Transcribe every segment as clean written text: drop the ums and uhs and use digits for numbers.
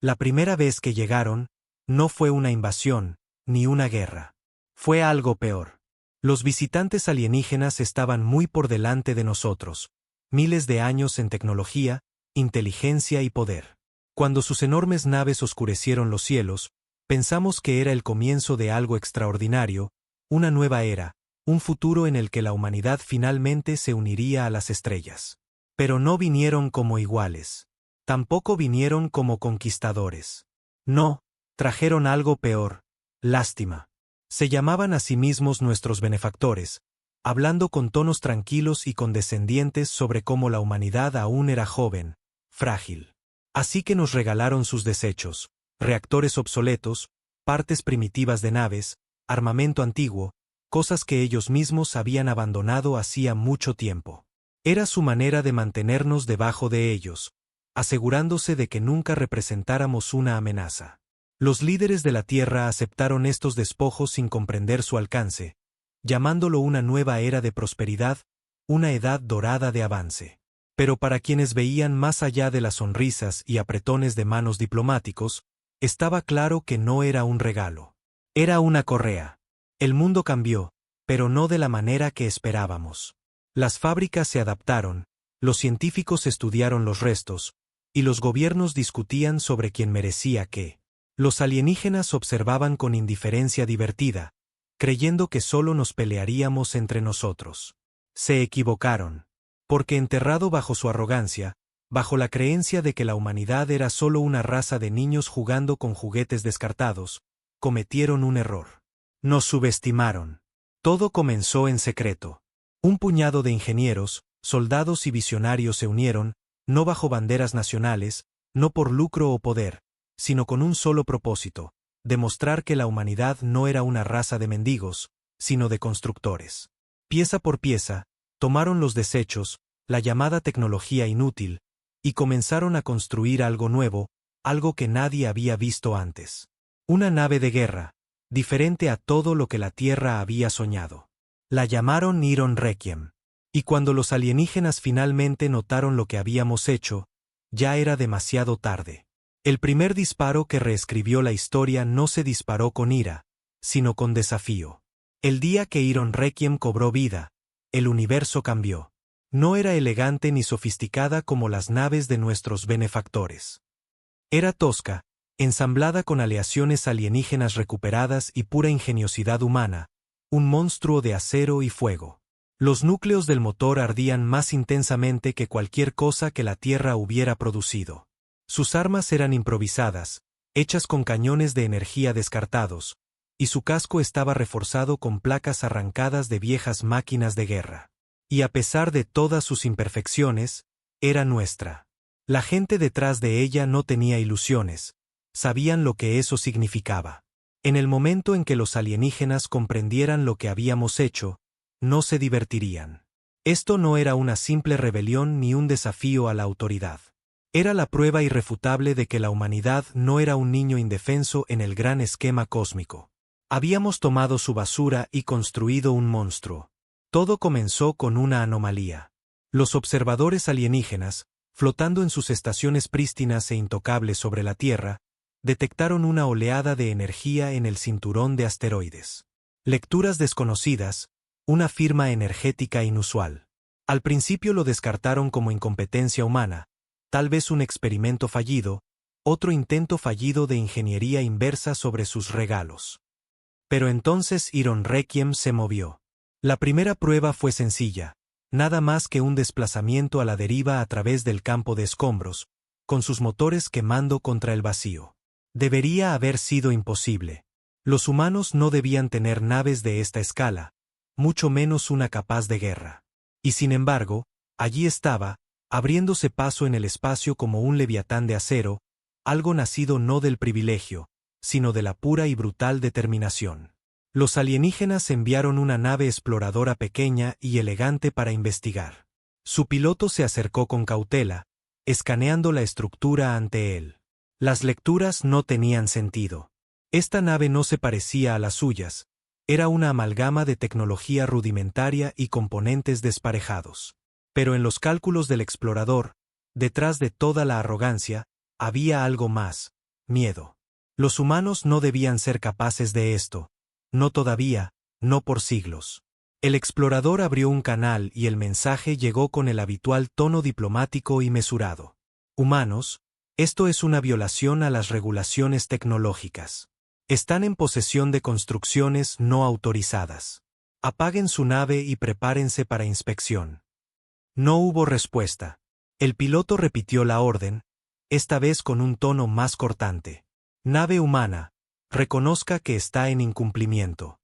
La primera vez que llegaron, no fue una invasión, ni una guerra. Fue algo peor. Los visitantes alienígenas estaban muy por delante de nosotros, miles de años en tecnología, inteligencia y poder. Cuando sus enormes naves oscurecieron los cielos, pensamos que era el comienzo de algo extraordinario, una nueva era, un futuro en el que la humanidad finalmente se uniría a las estrellas. Pero no vinieron como iguales. Tampoco vinieron como conquistadores. No, trajeron algo peor, lástima. Se llamaban a sí mismos nuestros benefactores, hablando con tonos tranquilos y condescendientes sobre cómo la humanidad aún era joven, frágil. Así que nos regalaron sus desechos, reactores obsoletos, partes primitivas de naves, armamento antiguo, cosas que ellos mismos habían abandonado hacía mucho tiempo. Era su manera de mantenernos debajo de ellos, asegurándose de que nunca representáramos una amenaza. Los líderes de la Tierra aceptaron estos despojos sin comprender su alcance, llamándolo una nueva era de prosperidad, una edad dorada de avance. Pero para quienes veían más allá de las sonrisas y apretones de manos diplomáticos, estaba claro que no era un regalo. Era una correa. El mundo cambió, pero no de la manera que esperábamos. Las fábricas se adaptaron, los científicos estudiaron los restos, y los gobiernos discutían sobre quién merecía qué. Los alienígenas observaban con indiferencia divertida, creyendo que solo nos pelearíamos entre nosotros. Se equivocaron. Porque enterrado bajo su arrogancia, bajo la creencia de que la humanidad era solo una raza de niños jugando con juguetes descartados, cometieron un error. Nos subestimaron. Todo comenzó en secreto. Un puñado de ingenieros, soldados y visionarios se unieron, no bajo banderas nacionales, no por lucro o poder, sino con un solo propósito: demostrar que la humanidad no era una raza de mendigos, sino de constructores. Pieza por pieza, tomaron los desechos, la llamada tecnología inútil, y comenzaron a construir algo nuevo, algo que nadie había visto antes. Una nave de guerra, diferente a todo lo que la Tierra había soñado. La llamaron Iron Requiem. Y cuando los alienígenas finalmente notaron lo que habíamos hecho, ya era demasiado tarde. El primer disparo que reescribió la historia no se disparó con ira, sino con desafío. El día que Iron Requiem cobró vida, el universo cambió. No era elegante ni sofisticada como las naves de nuestros benefactores. Era tosca, ensamblada con aleaciones alienígenas recuperadas y pura ingeniosidad humana, un monstruo de acero y fuego. Los núcleos del motor ardían más intensamente que cualquier cosa que la Tierra hubiera producido. Sus armas eran improvisadas, hechas con cañones de energía descartados, y su casco estaba reforzado con placas arrancadas de viejas máquinas de guerra. Y a pesar de todas sus imperfecciones, era nuestra. La gente detrás de ella no tenía ilusiones, sabían lo que eso significaba. En el momento en que los alienígenas comprendieran lo que habíamos hecho, no se divertirían. Esto no era una simple rebelión ni un desafío a la autoridad. Era la prueba irrefutable de que la humanidad no era un niño indefenso en el gran esquema cósmico. Habíamos tomado su basura y construido un monstruo. Todo comenzó con una anomalía. Los observadores alienígenas, flotando en sus estaciones prístinas e intocables sobre la Tierra, detectaron una oleada de energía en el cinturón de asteroides. Lecturas desconocidas, una firma energética inusual. Al principio lo descartaron como incompetencia humana, tal vez un experimento fallido, otro intento fallido de ingeniería inversa sobre sus regalos. Pero entonces Iron Requiem se movió. La primera prueba fue sencilla, nada más que un desplazamiento a la deriva a través del campo de escombros, con sus motores quemando contra el vacío. Debería haber sido imposible. Los humanos no debían tener naves de esta escala, mucho menos una capaz de guerra. Y sin embargo, allí estaba, abriéndose paso en el espacio como un leviatán de acero, algo nacido no del privilegio, sino de la pura y brutal determinación. Los alienígenas enviaron una nave exploradora pequeña y elegante para investigar. Su piloto se acercó con cautela, escaneando la estructura ante él. Las lecturas no tenían sentido. Esta nave no se parecía a las suyas, era una amalgama de tecnología rudimentaria y componentes desparejados. Pero en los cálculos del explorador, detrás de toda la arrogancia, había algo más, miedo. Los humanos no debían ser capaces de esto. No todavía, no por siglos. El explorador abrió un canal y el mensaje llegó con el habitual tono diplomático y mesurado. Humanos, esto es una violación a las regulaciones tecnológicas. Están en posesión de construcciones no autorizadas. Apaguen su nave y prepárense para inspección. No hubo respuesta. El piloto repitió la orden, esta vez con un tono más cortante. Nave humana, reconozca que está en incumplimiento.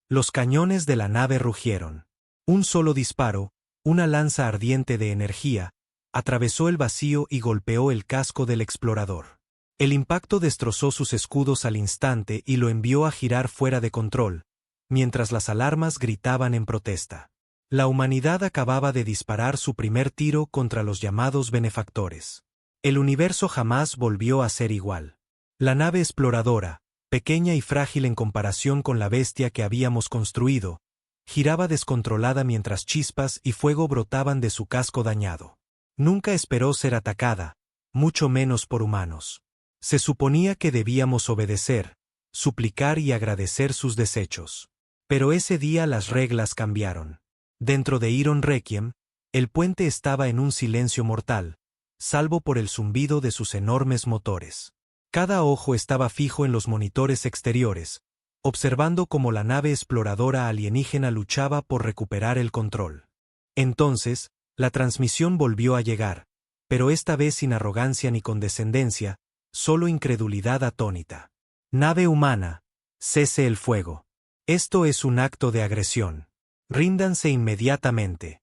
Los cañones de la nave rugieron. Un solo disparo, una lanza ardiente de energía, atravesó el vacío y golpeó el casco del explorador. El impacto destrozó sus escudos al instante y lo envió a girar fuera de control, mientras las alarmas gritaban en protesta. La humanidad acababa de disparar su primer tiro contra los llamados benefactores. El universo jamás volvió a ser igual. La nave exploradora, pequeña y frágil en comparación con la bestia que habíamos construido, giraba descontrolada mientras chispas y fuego brotaban de su casco dañado. Nunca esperó ser atacada, mucho menos por humanos. Se suponía que debíamos obedecer, suplicar y agradecer sus desechos. Pero ese día las reglas cambiaron. Dentro de Iron Requiem, el puente estaba en un silencio mortal, salvo por el zumbido de sus enormes motores. Cada ojo estaba fijo en los monitores exteriores, observando cómo la nave exploradora alienígena luchaba por recuperar el control. Entonces, la transmisión volvió a llegar, pero esta vez sin arrogancia ni condescendencia, solo incredulidad atónita. Nave humana, cese el fuego. Esto es un acto de agresión. Ríndanse inmediatamente.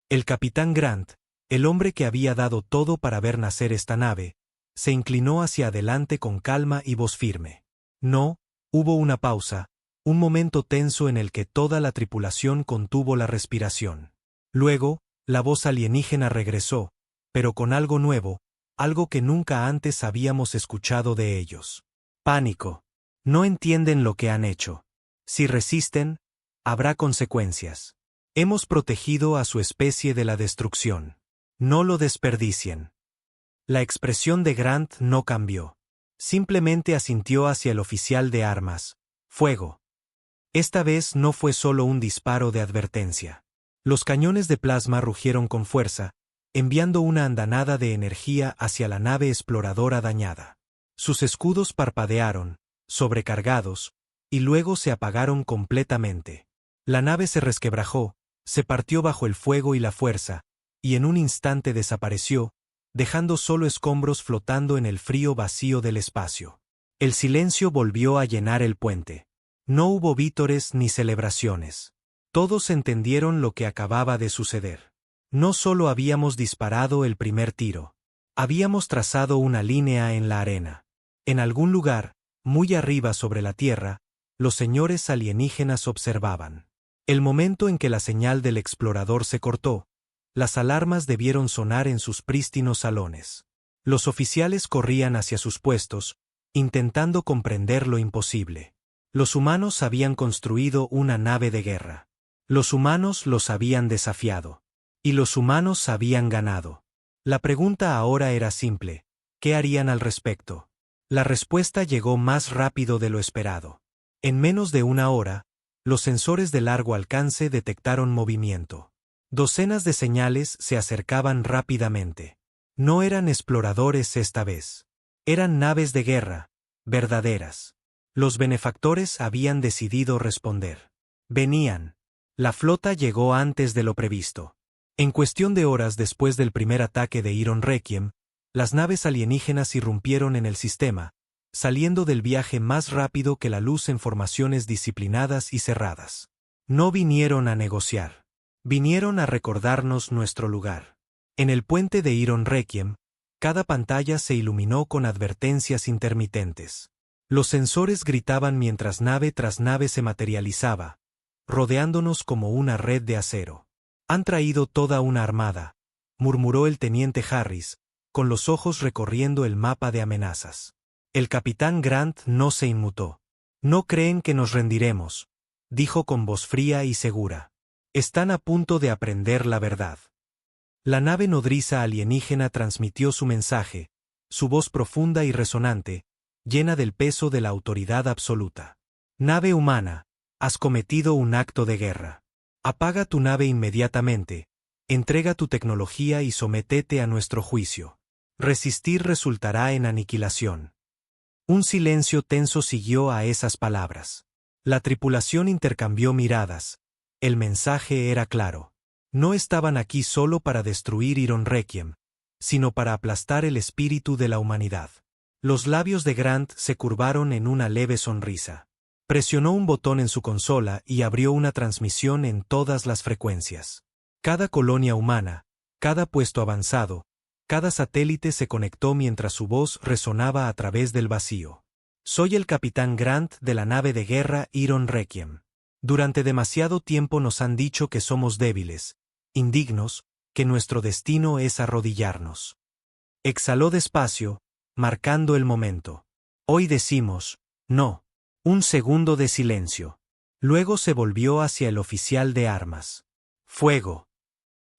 El capitán Grant, el hombre que había dado todo para ver nacer esta nave, se inclinó hacia adelante con calma y voz firme. No, hubo una pausa, un momento tenso en el que toda la tripulación contuvo la respiración. Luego, la voz alienígena regresó, pero con algo nuevo, algo que nunca antes habíamos escuchado de ellos. Pánico. No entienden lo que han hecho. Si resisten, habrá consecuencias. Hemos protegido a su especie de la destrucción. No lo desperdicien. La expresión de Grant no cambió. Simplemente asintió hacia el oficial de armas. Fuego. Esta vez no fue solo un disparo de advertencia. Los cañones de plasma rugieron con fuerza, enviando una andanada de energía hacia la nave exploradora dañada. Sus escudos parpadearon, sobrecargados, y luego se apagaron completamente. La nave se resquebrajó, se partió bajo el fuego y la fuerza, y en un instante desapareció, dejando solo escombros flotando en el frío vacío del espacio. El silencio volvió a llenar el puente. No hubo vítores ni celebraciones. Todos entendieron lo que acababa de suceder. No solo habíamos disparado el primer tiro. Habíamos trazado una línea en la arena. En algún lugar, muy arriba sobre la tierra, los señores alienígenas observaban. El momento en que la señal del explorador se cortó, las alarmas debieron sonar en sus prístinos salones. Los oficiales corrían hacia sus puestos, intentando comprender lo imposible. Los humanos habían construido una nave de guerra. Los humanos los habían desafiado. Y los humanos habían ganado. La pregunta ahora era simple: ¿qué harían al respecto? La respuesta llegó más rápido de lo esperado. En menos de una hora, los sensores de largo alcance detectaron movimiento. Docenas de señales se acercaban rápidamente. No eran exploradores esta vez. Eran naves de guerra, verdaderas. Los benefactores habían decidido responder. Venían. La flota llegó antes de lo previsto. En cuestión de horas después del primer ataque de Iron Requiem, las naves alienígenas irrumpieron en el sistema, saliendo del viaje más rápido que la luz en formaciones disciplinadas y cerradas. No vinieron a negociar. Vinieron a recordarnos nuestro lugar. En el puente de Iron Requiem, cada pantalla se iluminó con advertencias intermitentes. Los sensores gritaban mientras nave tras nave se materializaba, rodeándonos como una red de acero. Han traído toda una armada, murmuró el teniente Harris, con los ojos recorriendo el mapa de amenazas. El capitán Grant no se inmutó. No creen que nos rendiremos, dijo con voz fría y segura. Están a punto de aprender la verdad. La nave nodriza alienígena transmitió su mensaje, su voz profunda y resonante, llena del peso de la autoridad absoluta. Nave humana, has cometido un acto de guerra. Apaga tu nave inmediatamente, entrega tu tecnología y sométete a nuestro juicio. Resistir resultará en aniquilación. Un silencio tenso siguió a esas palabras. La tripulación intercambió miradas. El mensaje era claro. No estaban aquí solo para destruir Iron Requiem, sino para aplastar el espíritu de la humanidad. Los labios de Grant se curvaron en una leve sonrisa. Presionó un botón en su consola y abrió una transmisión en todas las frecuencias. Cada colonia humana, cada puesto avanzado, cada satélite se conectó mientras su voz resonaba a través del vacío. Soy el capitán Grant de la nave de guerra Iron Requiem. Durante demasiado tiempo nos han dicho que somos débiles, indignos, que nuestro destino es arrodillarnos. Exhaló despacio, marcando el momento. Hoy decimos, no. Un segundo de silencio. Luego se volvió hacia el oficial de armas. Fuego.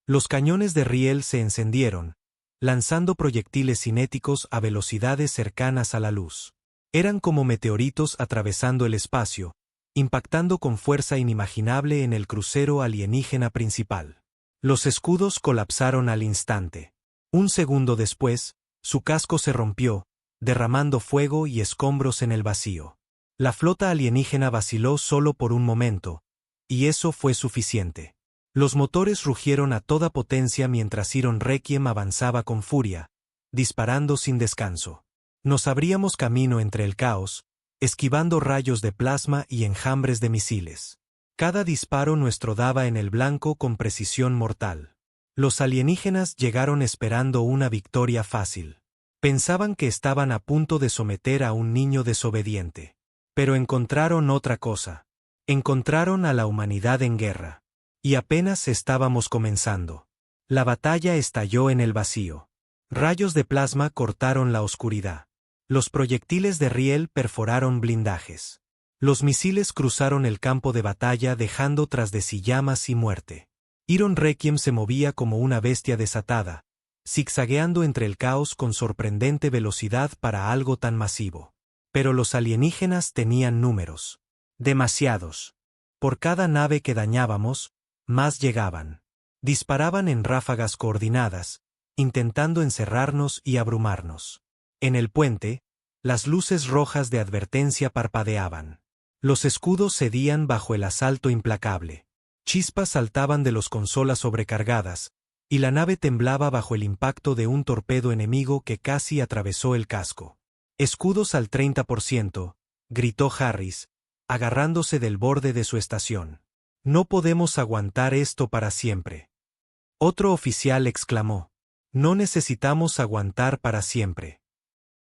Los cañones de riel se encendieron, lanzando proyectiles cinéticos a velocidades cercanas a la luz. Eran como meteoritos atravesando el espacio, impactando con fuerza inimaginable en el crucero alienígena principal. Los escudos colapsaron al instante. Un segundo después, su casco se rompió, derramando fuego y escombros en el vacío. La flota alienígena vaciló solo por un momento, y eso fue suficiente. Los motores rugieron a toda potencia mientras Iron Requiem avanzaba con furia, disparando sin descanso. Nos abríamos camino entre el caos, esquivando rayos de plasma y enjambres de misiles. Cada disparo nuestro daba en el blanco con precisión mortal. Los alienígenas llegaron esperando una victoria fácil. Pensaban que estaban a punto de someter a un niño desobediente. Pero encontraron otra cosa. Encontraron a la humanidad en guerra. Y apenas estábamos comenzando. La batalla estalló en el vacío. Rayos de plasma cortaron la oscuridad. Los proyectiles de riel perforaron blindajes. Los misiles cruzaron el campo de batalla dejando tras de sí llamas y muerte. Iron Requiem se movía como una bestia desatada, zigzagueando entre el caos con sorprendente velocidad para algo tan masivo. Pero los alienígenas tenían números. Demasiados. Por cada nave que dañábamos, más llegaban. Disparaban en ráfagas coordinadas, intentando encerrarnos y abrumarnos. En el puente, las luces rojas de advertencia parpadeaban. Los escudos cedían bajo el asalto implacable. Chispas saltaban de las consolas sobrecargadas, y la nave temblaba bajo el impacto de un torpedo enemigo que casi atravesó el casco. Escudos al 30%, gritó Harris, agarrándose del borde de su estación. No podemos aguantar esto para siempre. Otro oficial exclamó. No necesitamos aguantar para siempre.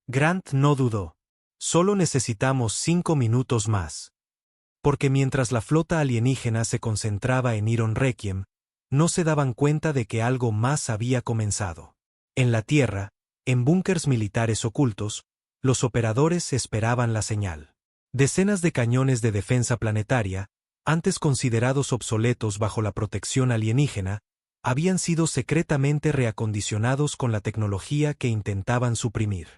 Grant no dudó. Solo necesitamos 5 minutos más. Porque mientras la flota alienígena se concentraba en Iron Requiem, no se daban cuenta de que algo más había comenzado. En la Tierra, en búnkers militares ocultos, los operadores esperaban la señal. Decenas de cañones de defensa planetaria, antes considerados obsoletos bajo la protección alienígena, habían sido secretamente reacondicionados con la tecnología que intentaban suprimir.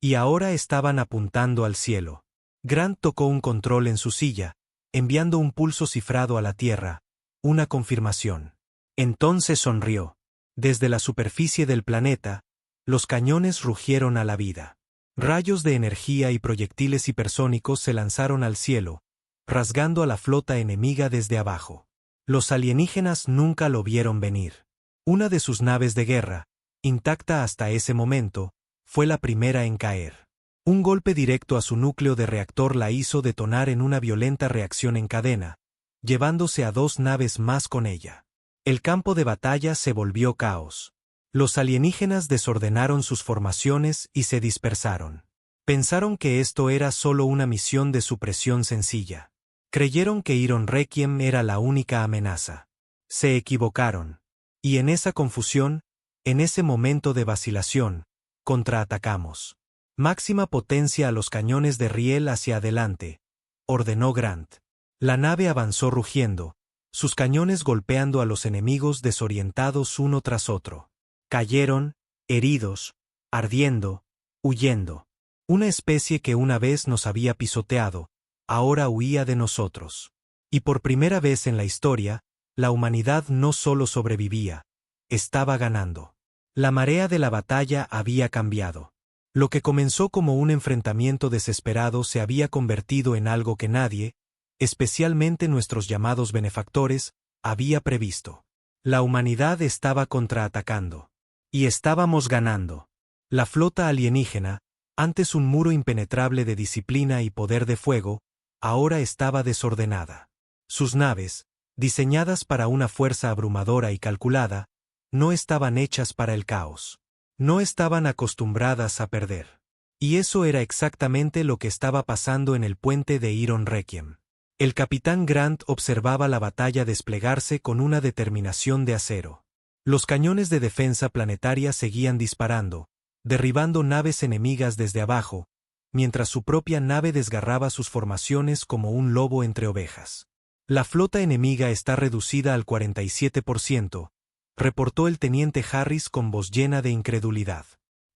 Y ahora estaban apuntando al cielo. Grant tocó un control en su silla, enviando un pulso cifrado a la Tierra, una confirmación. Entonces sonrió. Desde la superficie del planeta, los cañones rugieron a la vida. Rayos de energía y proyectiles hipersónicos se lanzaron al cielo, rasgando a la flota enemiga desde abajo. Los alienígenas nunca lo vieron venir. Una de sus naves de guerra, intacta hasta ese momento, fue la primera en caer. Un golpe directo a su núcleo de reactor la hizo detonar en una violenta reacción en cadena, llevándose a 2 naves más con ella. El campo de batalla se volvió caos. Los alienígenas desordenaron sus formaciones y se dispersaron. Pensaron que esto era solo una misión de supresión sencilla. Creyeron que Iron Requiem era la única amenaza. Se equivocaron. Y en esa confusión, en ese momento de vacilación, contraatacamos. Máxima potencia a los cañones de riel hacia adelante, ordenó Grant. La nave avanzó rugiendo, sus cañones golpeando a los enemigos desorientados uno tras otro. Cayeron, heridos, ardiendo, huyendo. Una especie que una vez nos había pisoteado, ahora huía de nosotros. Y por primera vez en la historia, la humanidad no solo sobrevivía, estaba ganando. La marea de la batalla había cambiado. Lo que comenzó como un enfrentamiento desesperado se había convertido en algo que nadie, especialmente nuestros llamados benefactores, había previsto. La humanidad estaba contraatacando. Y estábamos ganando. La flota alienígena, antes un muro impenetrable de disciplina y poder de fuego, ahora estaba desordenada. Sus naves, diseñadas para una fuerza abrumadora y calculada, no estaban hechas para el caos. No estaban acostumbradas a perder. Y eso era exactamente lo que estaba pasando en el puente de Iron Requiem. El capitán Grant observaba la batalla desplegarse con una determinación de acero. Los cañones de defensa planetaria seguían disparando, derribando naves enemigas desde abajo, mientras su propia nave desgarraba sus formaciones como un lobo entre ovejas. La flota enemiga está reducida al 47%, reportó el teniente Harris con voz llena de incredulidad.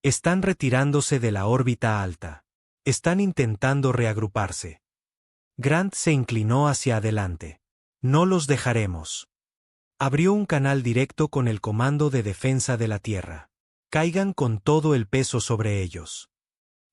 Están retirándose de la órbita alta. Están intentando reagruparse. Grant se inclinó hacia adelante. No los dejaremos. Abrió un canal directo con el Comando de Defensa de la Tierra. Caigan con todo el peso sobre ellos.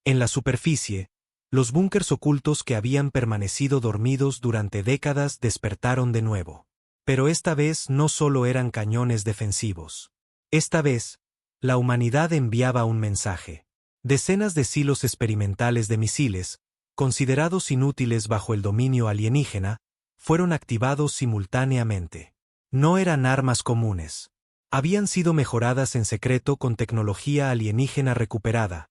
En la superficie, los búnkers ocultos que habían permanecido dormidos durante décadas despertaron de nuevo. Pero esta vez no solo eran cañones defensivos. Esta vez, la humanidad enviaba un mensaje. Decenas de silos experimentales de misiles, considerados inútiles bajo el dominio alienígena, fueron activados simultáneamente. No eran armas comunes. Habían sido mejoradas en secreto con tecnología alienígena recuperada,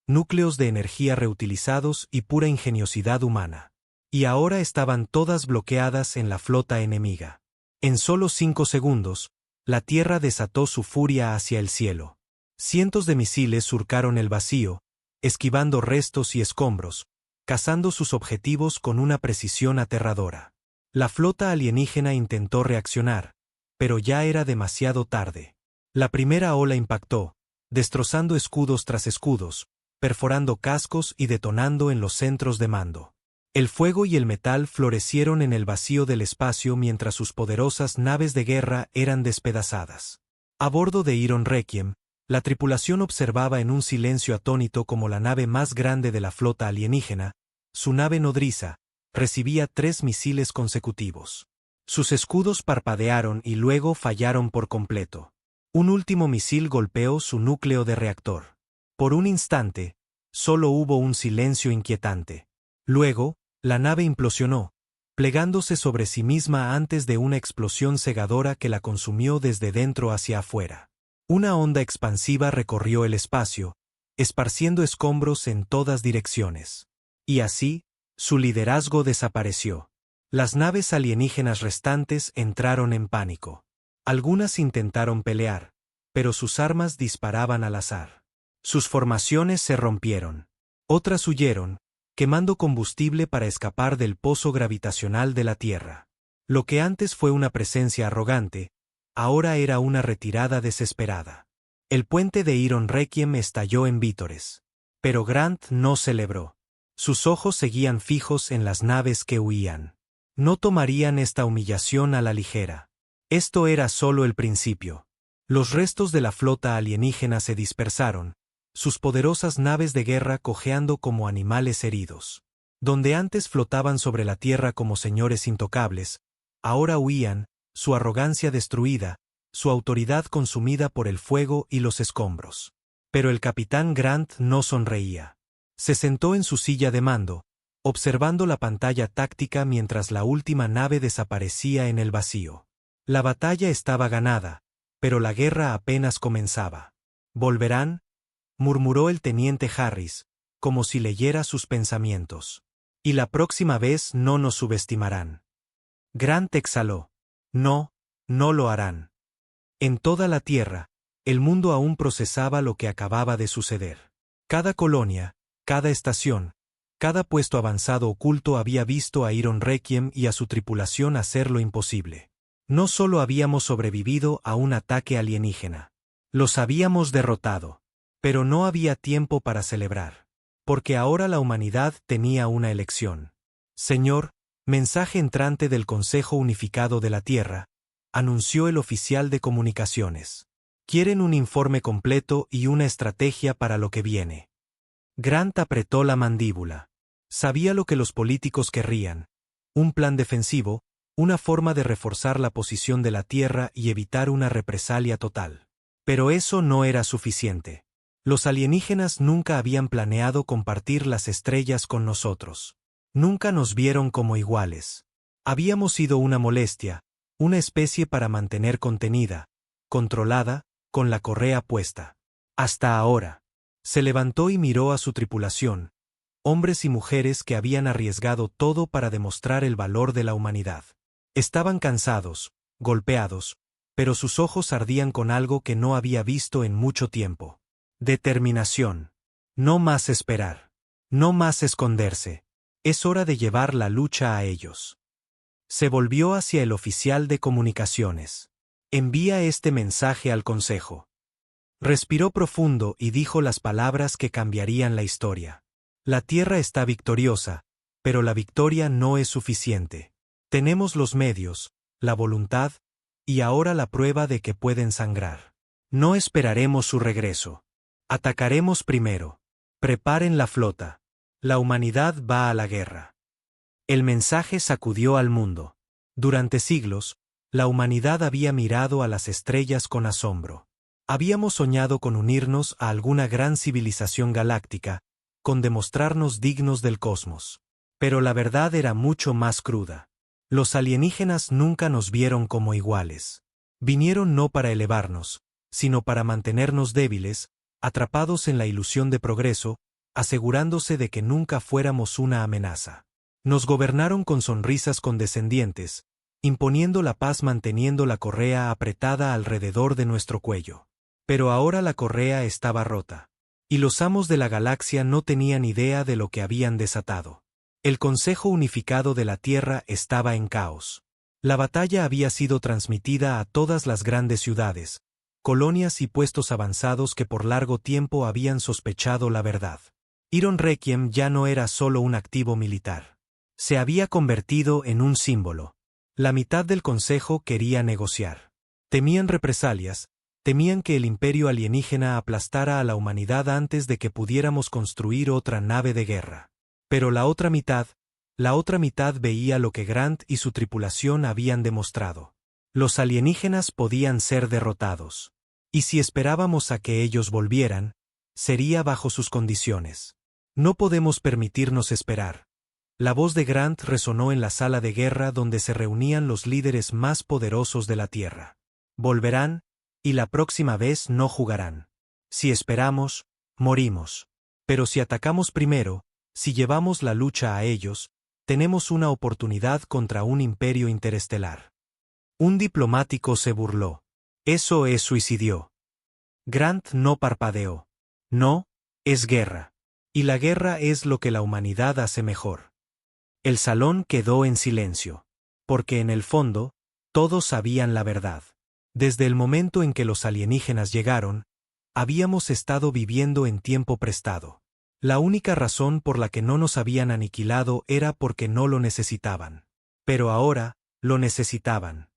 núcleos de energía reutilizados y pura ingeniosidad humana. Y ahora estaban todas bloqueadas en la flota enemiga. En solo 5 segundos, la Tierra desató su furia hacia el cielo. Cientos de misiles surcaron el vacío, esquivando restos y escombros, cazando sus objetivos con una precisión aterradora. La flota alienígena intentó reaccionar, pero ya era demasiado tarde. La primera ola impactó, destrozando escudos tras escudos, perforando cascos y detonando en los centros de mando. El fuego y el metal florecieron en el vacío del espacio mientras sus poderosas naves de guerra eran despedazadas. A bordo de Iron Requiem, la tripulación observaba en un silencio atónito como la nave más grande de la flota alienígena, su nave nodriza, recibía 3 misiles consecutivos. Sus escudos parpadearon y luego fallaron por completo. Un último misil golpeó su núcleo de reactor. Por un instante, solo hubo un silencio inquietante. Luego, la nave implosionó, plegándose sobre sí misma antes de una explosión cegadora que la consumió desde dentro hacia afuera. Una onda expansiva recorrió el espacio, esparciendo escombros en todas direcciones. Y así, su liderazgo desapareció. Las naves alienígenas restantes entraron en pánico. Algunas intentaron pelear, pero sus armas disparaban al azar. Sus formaciones se rompieron. Otras huyeron, quemando combustible para escapar del pozo gravitacional de la Tierra. Lo que antes fue una presencia arrogante, ahora era una retirada desesperada. El puente de Iron Requiem estalló en vítores. Pero Grant no celebró. Sus ojos seguían fijos en las naves que huían. No tomarían esta humillación a la ligera. Esto era solo el principio. Los restos de la flota alienígena se dispersaron, sus poderosas naves de guerra cojeando como animales heridos. Donde antes flotaban sobre la tierra como señores intocables, ahora huían, su arrogancia destruida, su autoridad consumida por el fuego y los escombros. Pero el capitán Grant no sonreía. Se sentó en su silla de mando, observando la pantalla táctica mientras la última nave desaparecía en el vacío. La batalla estaba ganada, pero la guerra apenas comenzaba. ¿Volverán?, murmuró el teniente Harris, como si leyera sus pensamientos. Y la próxima vez no nos subestimarán. Grant exhaló. No, no lo harán. En toda la Tierra, el mundo aún procesaba lo que acababa de suceder. Cada colonia, cada estación, cada puesto avanzado oculto había visto a Iron Requiem y a su tripulación hacer lo imposible. No solo habíamos sobrevivido a un ataque alienígena. Los habíamos derrotado. Pero no había tiempo para celebrar. porque ahora la humanidad tenía una elección. Señor, mensaje entrante del Consejo Unificado de la Tierra, anunció el oficial de comunicaciones. Quieren un informe completo y una estrategia para lo que viene. Grant apretó la mandíbula. Sabía lo que los políticos querrían: un plan defensivo, una forma de reforzar la posición de la Tierra y evitar una represalia total. Pero eso no era suficiente. Los alienígenas nunca habían planeado compartir las estrellas con nosotros. Nunca nos vieron como iguales. Habíamos sido una molestia, una especie para mantener contenida, controlada, con la correa puesta. Hasta ahora. Se levantó y miró a su tripulación, hombres y mujeres que habían arriesgado todo para demostrar el valor de la humanidad. Estaban cansados, golpeados, pero sus ojos ardían con algo que no había visto en mucho tiempo. Determinación. No más esperar. No más esconderse. Es hora de llevar la lucha a ellos. Se volvió hacia el oficial de comunicaciones. Envía este mensaje al Consejo. Respiró profundo y dijo las palabras que cambiarían la historia. La Tierra está victoriosa, pero la victoria no es suficiente. Tenemos los medios, la voluntad, y ahora la prueba de que pueden sangrar. No esperaremos su regreso. Atacaremos primero. Preparen la flota. La humanidad va a la guerra. El mensaje sacudió al mundo. Durante siglos, la humanidad había mirado a las estrellas con asombro. Habíamos soñado con unirnos a alguna gran civilización galáctica, con demostrarnos dignos del cosmos. Pero la verdad era mucho más cruda. Los alienígenas nunca nos vieron como iguales. Vinieron no para elevarnos, sino para mantenernos débiles, atrapados en la ilusión de progreso, asegurándose de que nunca fuéramos una amenaza. Nos gobernaron con sonrisas condescendientes, imponiendo la paz manteniendo la correa apretada alrededor de nuestro cuello. Pero ahora la correa estaba rota. Y los amos de la galaxia no tenían idea de lo que habían desatado. El Consejo Unificado de la Tierra estaba en caos. La batalla había sido transmitida a todas las grandes ciudades, colonias y puestos avanzados que por largo tiempo habían sospechado la verdad. Iron Requiem ya no era solo un activo militar. Se había convertido en un símbolo. La mitad del Consejo quería negociar. Temían represalias. Temían que el imperio alienígena aplastara a la humanidad antes de que pudiéramos construir otra nave de guerra. Pero la otra mitad veía lo que Grant y su tripulación habían demostrado. Los alienígenas podían ser derrotados. Y si esperábamos a que ellos volvieran, sería bajo sus condiciones. No podemos permitirnos esperar. La voz de Grant resonó en la sala de guerra donde se reunían los líderes más poderosos de la Tierra. Volverán, y la próxima vez no jugarán. Si esperamos, morimos. Pero si atacamos primero, si llevamos la lucha a ellos, tenemos una oportunidad contra un imperio interestelar. Un diplomático se burló. Eso es suicidio. Grant no parpadeó. No, es guerra. Y la guerra es lo que la humanidad hace mejor. El salón quedó en silencio. Porque en el fondo, todos sabían la verdad. Desde el momento en que los alienígenas llegaron, habíamos estado viviendo en tiempo prestado. La única razón por la que no nos habían aniquilado era porque no lo necesitaban. Pero ahora, lo necesitaban.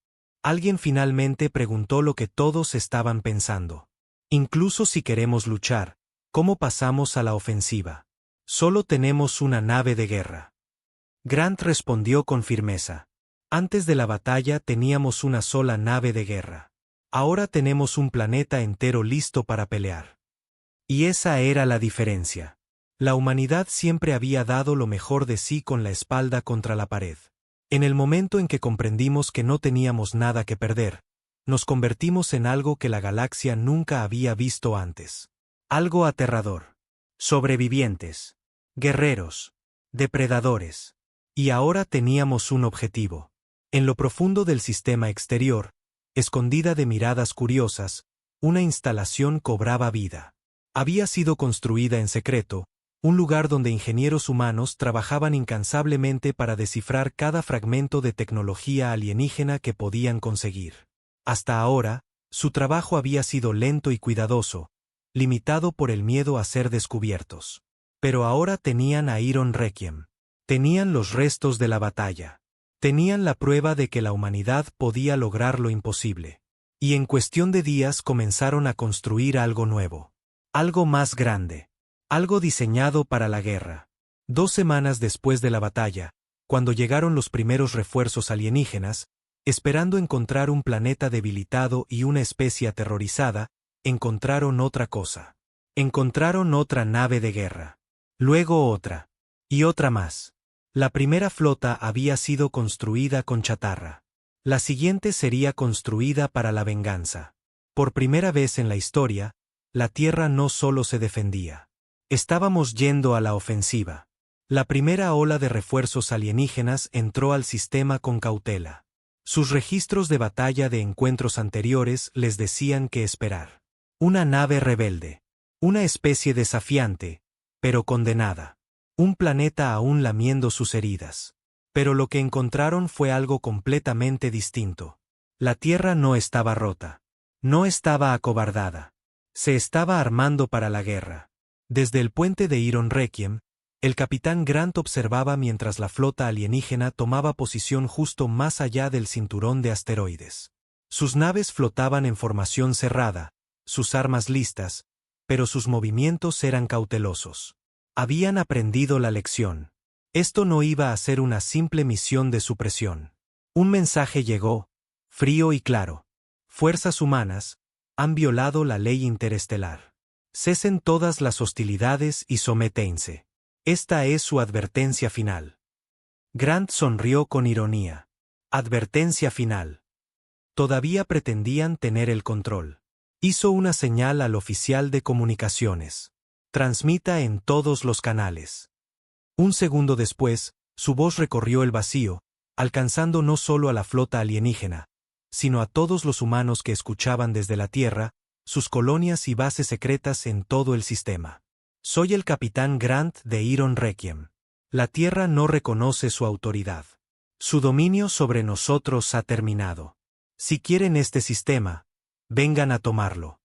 Alguien finalmente preguntó lo que todos estaban pensando. Incluso si queremos luchar, ¿cómo pasamos a la ofensiva? Solo tenemos una nave de guerra. Grant respondió con firmeza. Antes de la batalla teníamos una sola nave de guerra. Ahora tenemos un planeta entero listo para pelear. Y esa era la diferencia. La humanidad siempre había dado lo mejor de sí con la espalda contra la pared. En el momento en que comprendimos que no teníamos nada que perder, nos convertimos en algo que la galaxia nunca había visto antes. Algo aterrador. Sobrevivientes. Guerreros. Depredadores. Y ahora teníamos un objetivo. En lo profundo del sistema exterior, escondida de miradas curiosas, una instalación cobraba vida. Había sido construida en secreto, un lugar donde ingenieros humanos trabajaban incansablemente para descifrar cada fragmento de tecnología alienígena que podían conseguir. Hasta ahora, su trabajo había sido lento y cuidadoso, limitado por el miedo a ser descubiertos. Pero ahora tenían a Iron Requiem. Tenían los restos de la batalla. Tenían la prueba de que la humanidad podía lograr lo imposible. Y en cuestión de días comenzaron a construir algo nuevo. Algo más grande. Algo diseñado para la guerra. 2 semanas después de la batalla, cuando llegaron los primeros refuerzos alienígenas, esperando encontrar un planeta debilitado y una especie aterrorizada, encontraron otra cosa. Encontraron otra nave de guerra. Luego otra. Y otra más. La primera flota había sido construida con chatarra. La siguiente sería construida para la venganza. Por primera vez en la historia, la Tierra no solo se defendía. Estábamos yendo a la ofensiva. La primera ola de refuerzos alienígenas entró al sistema con cautela. Sus registros de batalla de encuentros anteriores les decían qué esperar. Una nave rebelde. Una especie desafiante, pero condenada. Un planeta aún lamiendo sus heridas. Pero lo que encontraron fue algo completamente distinto. La Tierra no estaba rota. No estaba acobardada. Se estaba armando para la guerra. Desde el puente de Iron Requiem, el capitán Grant observaba mientras la flota alienígena tomaba posición justo más allá del cinturón de asteroides. Sus naves flotaban en formación cerrada, sus armas listas, pero sus movimientos eran cautelosos. Habían aprendido la lección. Esto no iba a ser una simple misión de supresión. Un mensaje llegó, frío y claro. Fuerzas humanas han violado la ley interestelar. Cesen todas las hostilidades y sométense. Esta es su advertencia final. Grant sonrió con ironía. Advertencia final. Todavía pretendían tener el control. Hizo una señal al oficial de comunicaciones. Transmita en todos los canales. Un segundo después, su voz recorrió el vacío, alcanzando no solo a la flota alienígena, sino a todos los humanos que escuchaban desde la Tierra, sus colonias y bases secretas en todo el sistema. Soy el capitán Grant de Iron Requiem. La Tierra no reconoce su autoridad. Su dominio sobre nosotros ha terminado. Si quieren este sistema, vengan a tomarlo.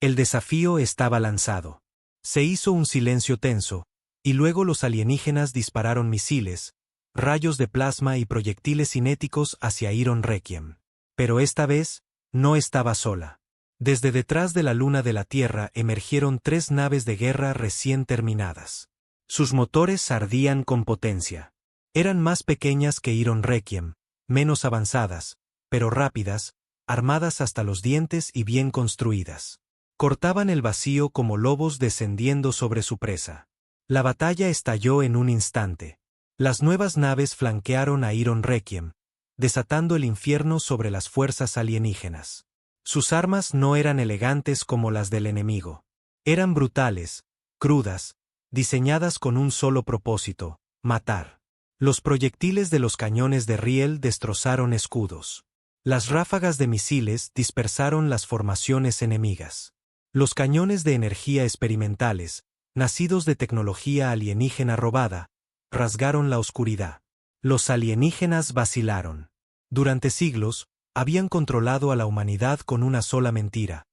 El desafío estaba lanzado. Se hizo un silencio tenso, y luego los alienígenas dispararon misiles, rayos de plasma y proyectiles cinéticos hacia Iron Requiem. Pero esta vez, no estaba sola. Desde detrás de la luna de la Tierra emergieron 3 naves de guerra recién terminadas. Sus motores ardían con potencia. Eran más pequeñas que Iron Requiem, menos avanzadas, pero rápidas, armadas hasta los dientes y bien construidas. Cortaban el vacío como lobos descendiendo sobre su presa. La batalla estalló en un instante. Las nuevas naves flanquearon a Iron Requiem, desatando el infierno sobre las fuerzas alienígenas. Sus armas no eran elegantes como las del enemigo. Eran brutales, crudas, diseñadas con un solo propósito: matar. Los proyectiles de los cañones de riel destrozaron escudos. Las ráfagas de misiles dispersaron las formaciones enemigas. Los cañones de energía experimentales, nacidos de tecnología alienígena robada, rasgaron la oscuridad. Los alienígenas vacilaron. Durante siglos, habían controlado a la humanidad con una sola mentira: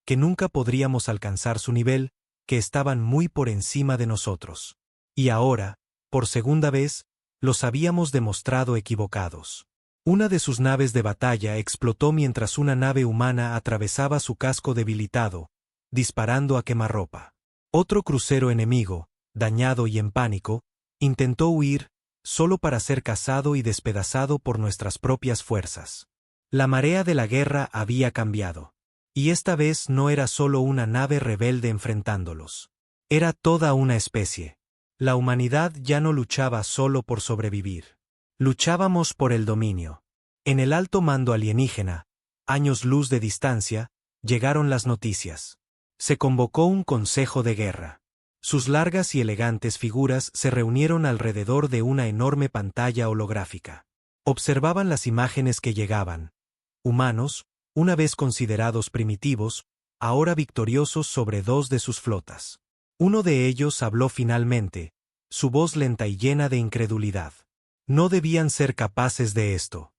que nunca podríamos alcanzar su nivel, que estaban muy por encima de nosotros. Y ahora, por segunda vez, los habíamos demostrado equivocados. Una de sus naves de batalla explotó mientras una nave humana atravesaba su casco debilitado, disparando a quemarropa. Otro crucero enemigo, dañado y en pánico, intentó huir, solo para ser cazado y despedazado por nuestras propias fuerzas. La marea de la guerra había cambiado. Y esta vez no era solo una nave rebelde enfrentándolos. Era toda una especie. La humanidad ya no luchaba solo por sobrevivir. Luchábamos por el dominio. En el alto mando alienígena, años luz de distancia, llegaron las noticias. Se convocó un consejo de guerra. Sus largas y elegantes figuras se reunieron alrededor de una enorme pantalla holográfica. Observaban las imágenes que llegaban. Humanos, una vez considerados primitivos, ahora victoriosos sobre 2 de sus flotas. Uno de ellos habló finalmente, su voz lenta y llena de incredulidad. No debían ser capaces de esto.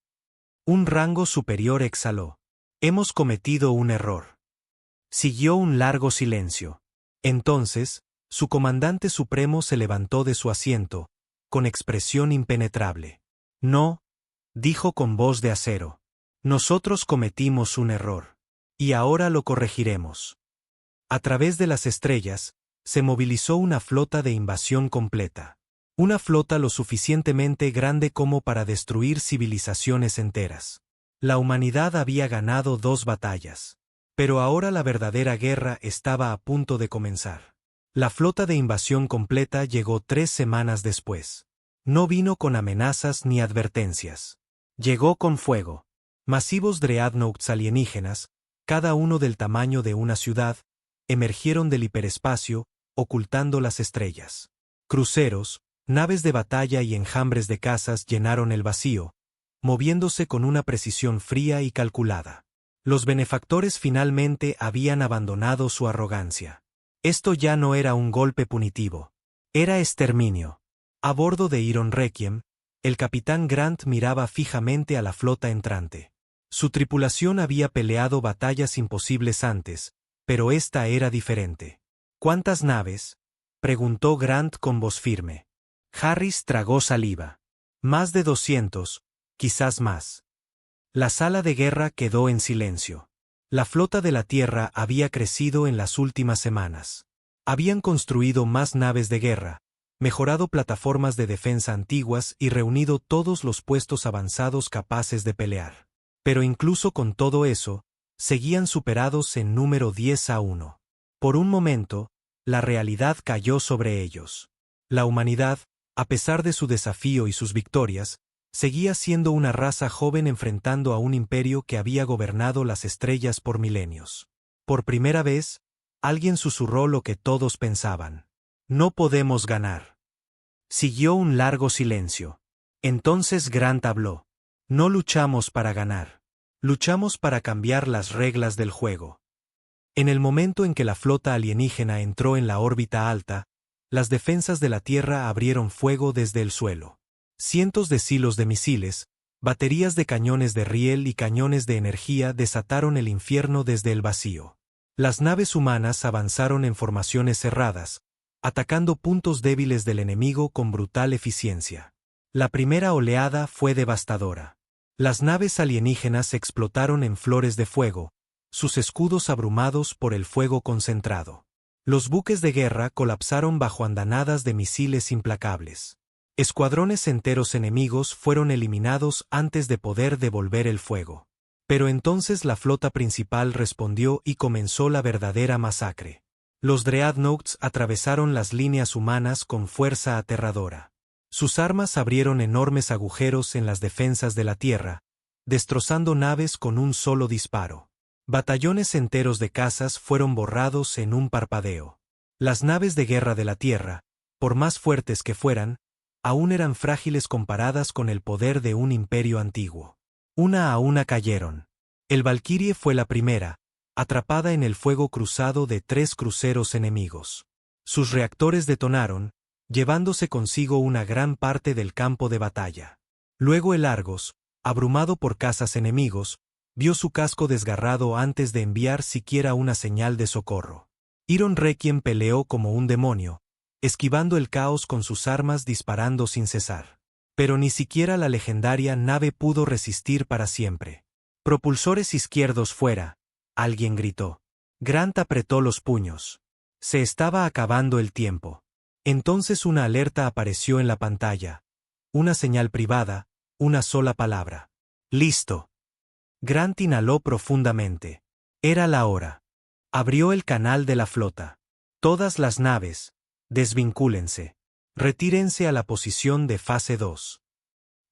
Un rango superior exhaló. Hemos cometido un error. Siguió un largo silencio. Entonces, Su comandante supremo se levantó de su asiento, con expresión impenetrable. No, dijo con voz de acero. Nosotros cometimos un error. Y ahora lo corregiremos. A través de las estrellas, se movilizó una flota de invasión completa. Una flota lo suficientemente grande como para destruir civilizaciones enteras. La humanidad había ganado 2 batallas. Pero ahora la verdadera guerra estaba a punto de comenzar. La flota de invasión completa llegó 3 semanas después. No vino con amenazas ni advertencias. Llegó con fuego. Masivos dreadnoughts alienígenas, cada uno del tamaño de una ciudad, emergieron del hiperespacio, ocultando las estrellas. Cruceros, naves de batalla y enjambres de cazas llenaron el vacío, moviéndose con una precisión fría y calculada. Los benefactores finalmente habían abandonado su arrogancia. Esto ya no era un golpe punitivo. Era exterminio. A bordo de Iron Requiem, el capitán Grant miraba fijamente a la flota entrante. Su tripulación había peleado batallas imposibles antes, pero esta era diferente. ¿Cuántas naves?, preguntó Grant con voz firme. Harris tragó saliva. Más de 200, quizás más. La sala de guerra quedó en silencio. La flota de la Tierra había crecido en las últimas semanas. Habían construido más naves de guerra, mejorado plataformas de defensa antiguas y reunido todos los puestos avanzados capaces de pelear. Pero incluso con todo eso, seguían superados en número 10-1. Por un momento, la realidad cayó sobre ellos. La humanidad, a pesar de su desafío y sus victorias, seguía siendo una raza joven enfrentando a un imperio que había gobernado las estrellas por milenios. Por primera vez, alguien susurró lo que todos pensaban. No podemos ganar. Siguió un largo silencio. Entonces Grant habló. No luchamos para ganar. Luchamos para cambiar las reglas del juego. En el momento en que la flota alienígena entró en la órbita alta, las defensas de la Tierra abrieron fuego desde el suelo. Cientos de silos de misiles, baterías de cañones de riel y cañones de energía desataron el infierno desde el vacío. Las naves humanas avanzaron en formaciones cerradas, atacando puntos débiles del enemigo con brutal eficiencia. La primera oleada fue devastadora. Las naves alienígenas explotaron en flores de fuego, sus escudos abrumados por el fuego concentrado. Los buques de guerra colapsaron bajo andanadas de misiles implacables. Escuadrones enteros enemigos fueron eliminados antes de poder devolver el fuego. Pero entonces la flota principal respondió y comenzó la verdadera masacre. Los dreadnoughts atravesaron las líneas humanas con fuerza aterradora. Sus armas abrieron enormes agujeros en las defensas de la Tierra, destrozando naves con un solo disparo. Batallones enteros de cazas fueron borrados en un parpadeo. Las naves de guerra de la Tierra, por más fuertes que fueran, aún eran frágiles comparadas con el poder de un imperio antiguo. Una a una cayeron. El Valkyrie fue la primera, atrapada en el fuego cruzado de 3 cruceros enemigos. Sus reactores detonaron, llevándose consigo una gran parte del campo de batalla. Luego el Argos, abrumado por cazas enemigos, vio su casco desgarrado antes de enviar siquiera una señal de socorro. Iron Requiem peleó como un demonio, esquivando el caos con sus armas disparando sin cesar. Pero ni siquiera la legendaria nave pudo resistir para siempre. Propulsores izquierdos fuera, alguien gritó. Grant apretó los puños. Se estaba acabando el tiempo. Entonces una alerta apareció en la pantalla. Una señal privada, una sola palabra. Listo. Grant inhaló profundamente. Era la hora. Abrió el canal de la flota. Todas las naves, desvincúlense. Retírense a la posición de fase 2.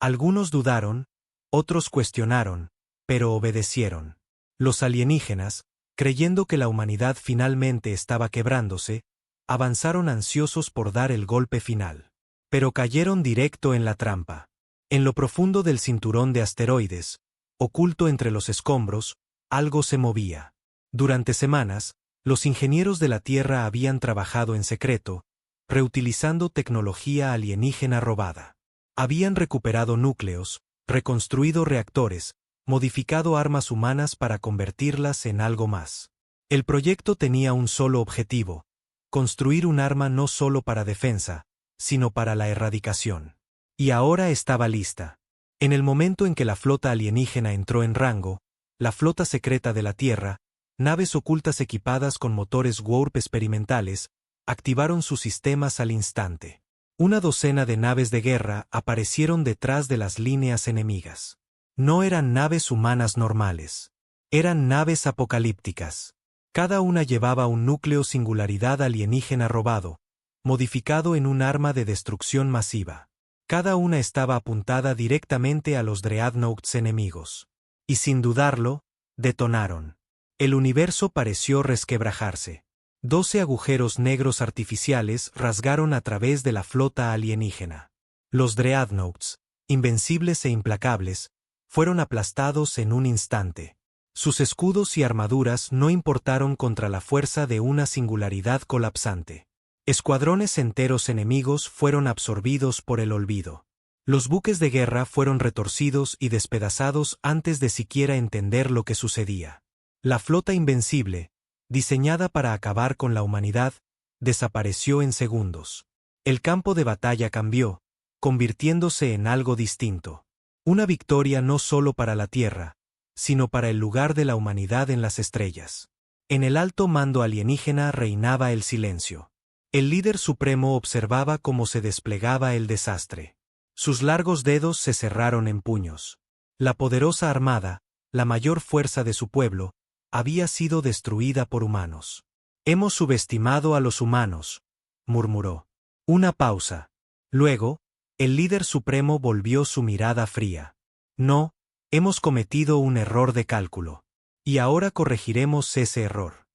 Algunos dudaron, otros cuestionaron, pero obedecieron. Los alienígenas, creyendo que la humanidad finalmente estaba quebrándose, avanzaron ansiosos por dar el golpe final. Pero cayeron directo en la trampa. En lo profundo del cinturón de asteroides, oculto entre los escombros, algo se movía. Durante semanas, los ingenieros de la Tierra habían trabajado en secreto, reutilizando tecnología alienígena robada. Habían recuperado núcleos, reconstruido reactores, modificado armas humanas para convertirlas en algo más. El proyecto tenía un solo objetivo: construir un arma no solo para defensa, sino para la erradicación. Y ahora estaba lista. En el momento en que la flota alienígena entró en rango, la flota secreta de la Tierra, naves ocultas equipadas con motores warp experimentales, activaron sus sistemas al instante. Una docena de naves de guerra aparecieron detrás de las líneas enemigas. No eran naves humanas normales. Eran naves apocalípticas. Cada una llevaba un núcleo singularidad alienígena robado, modificado en un arma de destrucción masiva. Cada una estaba apuntada directamente a los dreadnoughts enemigos. Y sin dudarlo, detonaron. El universo pareció resquebrajarse. 12 agujeros negros artificiales rasgaron a través de la flota alienígena. Los dreadnoughts, invencibles e implacables, fueron aplastados en un instante. Sus escudos y armaduras no importaron contra la fuerza de una singularidad colapsante. Escuadrones enteros enemigos fueron absorbidos por el olvido. Los buques de guerra fueron retorcidos y despedazados antes de siquiera entender lo que sucedía. La flota invencible, diseñada para acabar con la humanidad, desapareció en segundos. El campo de batalla cambió, convirtiéndose en algo distinto. Una victoria no solo para la Tierra, sino para el lugar de la humanidad en las estrellas. En el alto mando alienígena reinaba el silencio. El líder supremo observaba cómo se desplegaba el desastre. Sus largos dedos se cerraron en puños. La poderosa armada, la mayor fuerza de su pueblo, había sido destruida por humanos. Hemos subestimado a los humanos, murmuró. Una pausa. Luego, el líder supremo volvió su mirada fría. No, hemos cometido un error de cálculo. Y ahora corregiremos ese error.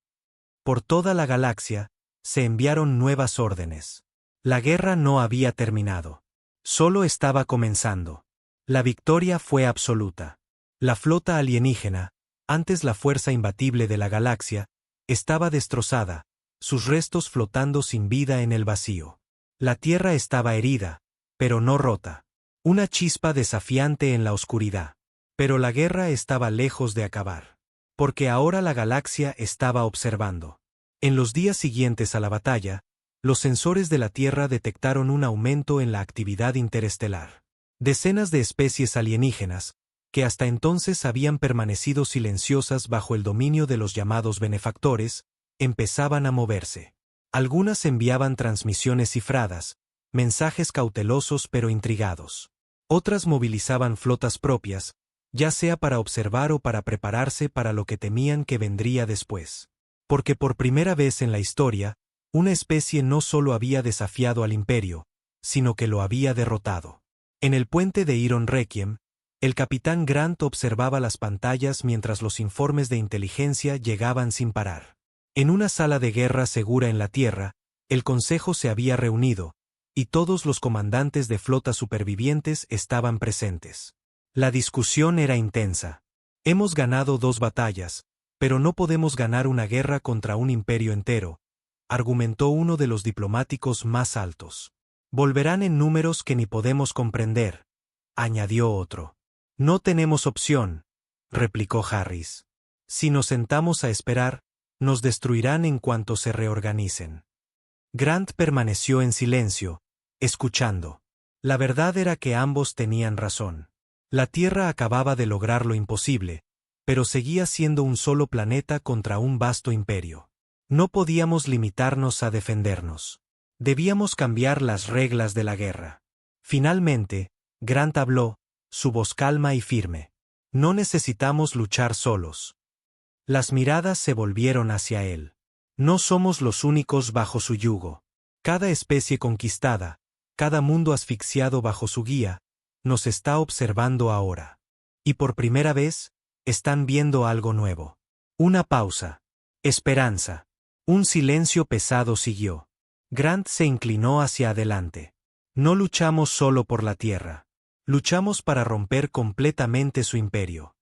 Por toda la galaxia, se enviaron nuevas órdenes. La guerra no había terminado. Solo estaba comenzando. La victoria fue absoluta. La flota alienígena, antes la fuerza imbatible de la galaxia, estaba destrozada, sus restos flotando sin vida en el vacío. La Tierra estaba herida, pero no rota. Una chispa desafiante en la oscuridad. Pero la guerra estaba lejos de acabar. Porque ahora la galaxia estaba observando. En los días siguientes a la batalla, los sensores de la Tierra detectaron un aumento en la actividad interestelar. Decenas de especies alienígenas, que hasta entonces habían permanecido silenciosas bajo el dominio de los llamados benefactores, empezaban a moverse. Algunas enviaban transmisiones cifradas, mensajes cautelosos pero intrigados. Otras movilizaban flotas propias, ya sea para observar o para prepararse para lo que temían que vendría después. Porque por primera vez en la historia, una especie no solo había desafiado al imperio, sino que lo había derrotado. En el puente de Iron Requiem, el capitán Grant observaba las pantallas mientras los informes de inteligencia llegaban sin parar. En una sala de guerra segura en la Tierra, el consejo se había reunido, y todos los comandantes de flotas supervivientes estaban presentes. La discusión era intensa. Hemos ganado 2 batallas, pero no podemos ganar una guerra contra un imperio entero, argumentó uno de los diplomáticos más altos. Volverán en números que ni podemos comprender, añadió otro. No tenemos opción, replicó Harris. Si nos sentamos a esperar, nos destruirán en cuanto se reorganicen. Grant permaneció en silencio, escuchando. La verdad era que ambos tenían razón. La Tierra acababa de lograr lo imposible, pero seguía siendo un solo planeta contra un vasto imperio. No podíamos limitarnos a defendernos. Debíamos cambiar las reglas de la guerra. Finalmente, Grant habló, su voz calma y firme. No necesitamos luchar solos. Las miradas se volvieron hacia él. No somos los únicos bajo su yugo. Cada especie conquistada, cada mundo asfixiado bajo su guía, nos está observando ahora. Y por primera vez, están viendo algo nuevo. Una pausa. Esperanza. Un silencio pesado siguió. Grant se inclinó hacia adelante. No luchamos solo por la Tierra. Luchamos para romper completamente su imperio.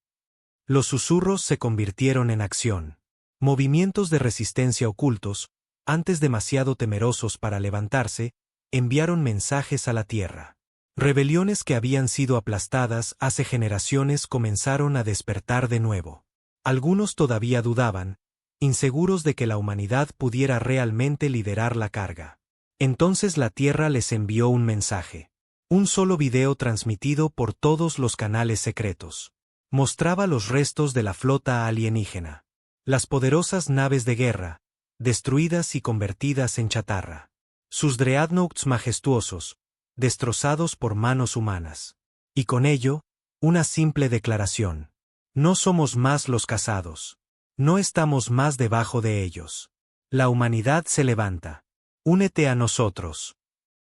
Los susurros se convirtieron en acción. Movimientos de resistencia ocultos, antes demasiado temerosos para levantarse, enviaron mensajes a la Tierra. Rebeliones que habían sido aplastadas hace generaciones comenzaron a despertar de nuevo. Algunos todavía dudaban, inseguros de que la humanidad pudiera realmente liderar la carga. Entonces la Tierra les envió un mensaje. Un solo video transmitido por todos los canales secretos. Mostraba los restos de la flota alienígena. Las poderosas naves de guerra, destruidas y convertidas en chatarra. Sus dreadnoughts majestuosos, destrozados por manos humanas. Y con ello, una simple declaración. No somos más los cazados. No estamos más debajo de ellos. La humanidad se levanta. Únete a nosotros.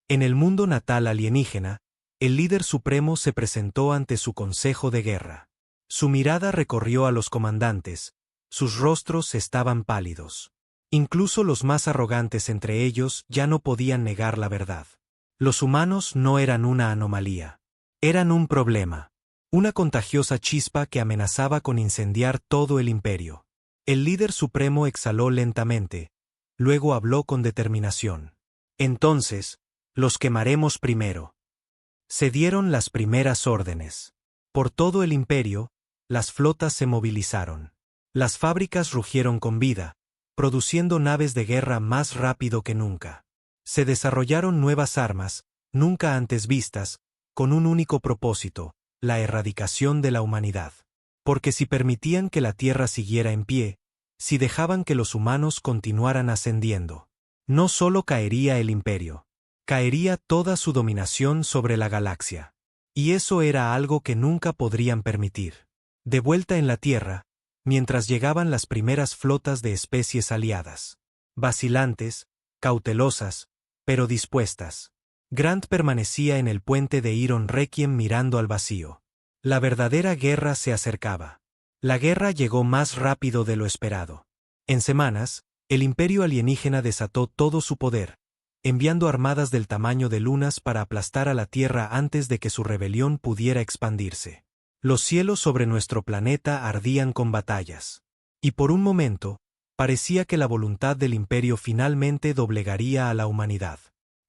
En el mundo natal alienígena, el líder supremo se presentó ante su consejo de guerra. Su mirada recorrió a los comandantes, sus rostros estaban pálidos. Incluso los más arrogantes entre ellos ya no podían negar la verdad. Los humanos no eran una anomalía. Eran un problema. Una contagiosa chispa que amenazaba con incendiar todo el imperio. El líder supremo exhaló lentamente, luego habló con determinación. Entonces, los quemaremos primero. Se dieron las primeras órdenes. Por todo el imperio, las flotas se movilizaron. Las fábricas rugieron con vida, produciendo naves de guerra más rápido que nunca. Se desarrollaron nuevas armas, nunca antes vistas, con un único propósito, la erradicación de la humanidad. Porque si permitían que la Tierra siguiera en pie, si dejaban que los humanos continuaran ascendiendo, no solo caería el imperio, caería toda su dominación sobre la galaxia. Y eso era algo que nunca podrían permitir. De vuelta en la Tierra, mientras llegaban las primeras flotas de especies aliadas. Vacilantes, cautelosas, pero dispuestas. Grant permanecía en el puente de Iron Requiem mirando al vacío. La verdadera guerra se acercaba. La guerra llegó más rápido de lo esperado. En semanas, el imperio alienígena desató todo su poder, enviando armadas del tamaño de lunas para aplastar a la Tierra antes de que su rebelión pudiera expandirse. Los cielos sobre nuestro planeta ardían con batallas. Y por un momento, parecía que la voluntad del imperio finalmente doblegaría a la humanidad.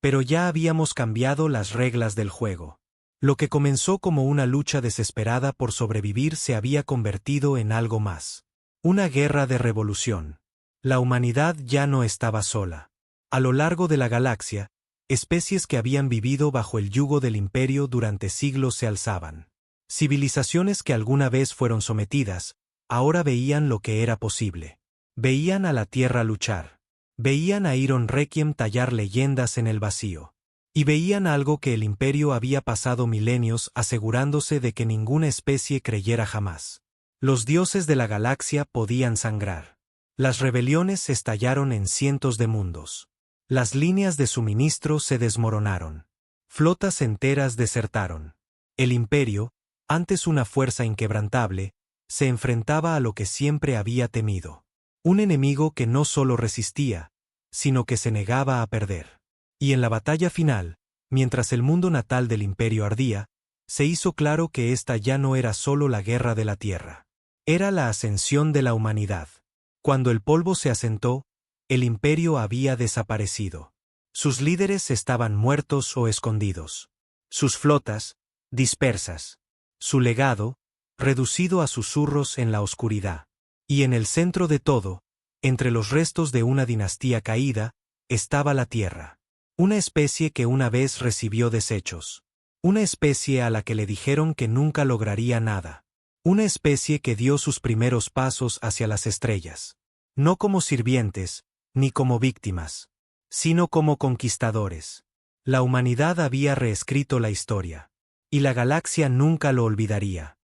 Pero ya habíamos cambiado las reglas del juego. Lo que comenzó como una lucha desesperada por sobrevivir se había convertido en algo más. Una guerra de revolución. La humanidad ya no estaba sola. A lo largo de la galaxia, especies que habían vivido bajo el yugo del imperio durante siglos se alzaban. Civilizaciones que alguna vez fueron sometidas, ahora veían lo que era posible. Veían a la Tierra luchar. Veían a Iron Requiem tallar leyendas en el vacío. Y veían algo que el imperio había pasado milenios asegurándose de que ninguna especie creyera jamás. Los dioses de la galaxia podían sangrar. Las rebeliones estallaron en cientos de mundos. Las líneas de suministro se desmoronaron. Flotas enteras desertaron. El imperio, antes una fuerza inquebrantable, se enfrentaba a lo que siempre había temido. Un enemigo que no solo resistía, sino que se negaba a perder. Y en la batalla final, mientras el mundo natal del imperio ardía, se hizo claro que esta ya no era solo la guerra de la Tierra. Era la ascensión de la humanidad. Cuando el polvo se asentó, el imperio había desaparecido. Sus líderes estaban muertos o escondidos. Sus flotas, dispersas. Su legado, reducido a susurros en la oscuridad. Y en el centro de todo, entre los restos de una dinastía caída, estaba la Tierra. Una especie que una vez recibió desechos. Una especie a la que le dijeron que nunca lograría nada. Una especie que dio sus primeros pasos hacia las estrellas. No como sirvientes, ni como víctimas, sino como conquistadores. La humanidad había reescrito la historia. Y la galaxia nunca lo olvidaría.